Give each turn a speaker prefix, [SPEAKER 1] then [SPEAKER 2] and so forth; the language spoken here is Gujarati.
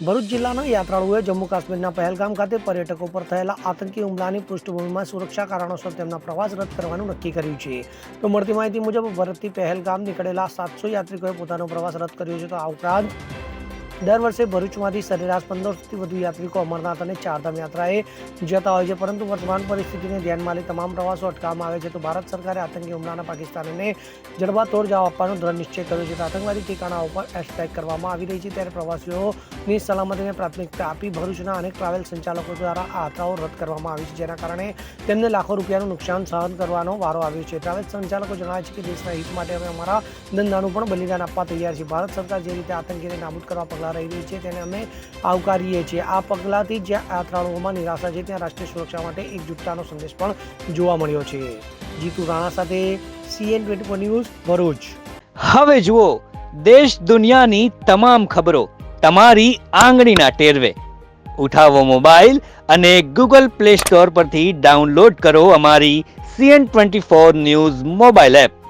[SPEAKER 1] ભરૂચ જિલ્લાના યાત્રાળુઓએ જમ્મુ કાશ્મીરના પહેલગામ ખાતે પર્યટકો પર થયેલા આતંકી હુમલાની પૃષ્ઠભૂમિમાં સુરક્ષા કારણોસર તેમના પ્રવાસ રદ કરવાનું નક્કી કર્યું છે. તો મળતી માહિતી મુજબ ભરૂચથી પહેલગામ નીકળેલા 700 યાત્રિકોએ પોતાનો પ્રવાસ રદ કર્યો છે. તો આ ઉપરાંત દર વર્ષે ભરૂચમાંથી સરેરાશ 1500થી વધુ યાત્રિકો અમરનાથ અને ચારધામ યાત્રાએ જતા હોય છે, પરંતુ વર્તમાન પરિસ્થિતિને ધ્યાનમાં લઈ તમામ પ્રવાસો અટકાવવામાં આવે છે. તો ભારત સરકારે આતંકી હુમલાના પાકિસ્તાનને જડબાતોડ જવાબ આપવાનો દ્રઢ નિશ્ચય કર્યો છે. આતંકવાદી ઠેકાણાઓ પર એર સ્ટ્રાઇક કરવામાં આવી રહી છે, ત્યારે પ્રવાસીઓની સલામતીને પ્રાથમિકતા આપી ભરૂચના અનેક ટ્રાવેલ સંચાલકો દ્વારા આ યાત્રાઓ રદ કરવામાં આવી છે, જેના કારણે તેમને લાખો રૂપિયાનું નુકસાન સહન કરવાનો વારો આવ્યો છે. ટ્રાવેલ સંચાલકો જણાવે છે કે દેશના હિત માટે અમે અમારા ધંધાનું પણ બલિદાન આપવા તૈયાર છીએ. ભારત સરકાર જે રીતે આતંકીને નાબૂદ કરવા પગલાં રહી રહી છે તેને અમે આવકારીએ છીએ. આ પગલાંથી જ્યાં યાત્રાળુઓમાં નિરાશા છે, ત્યાં રાષ્ટ્રીય સુરક્ષા માટે એકજૂટતાનો સંદેશ પણ જોવા મળ્યો છે. જીતુ રાણા સાથે CN24 ન્યૂઝ ભરૂચ.
[SPEAKER 2] હવે જુઓ દેશ દુનિયાની તમામ ખબરો તમારી આંગળીના ટેરવે. ઉઠાવો મોબાઈલ અને Google Play Store પરથી ડાઉનલોડ કરો અમારી CN24 ન્યૂઝ મોબાઈલ એપ.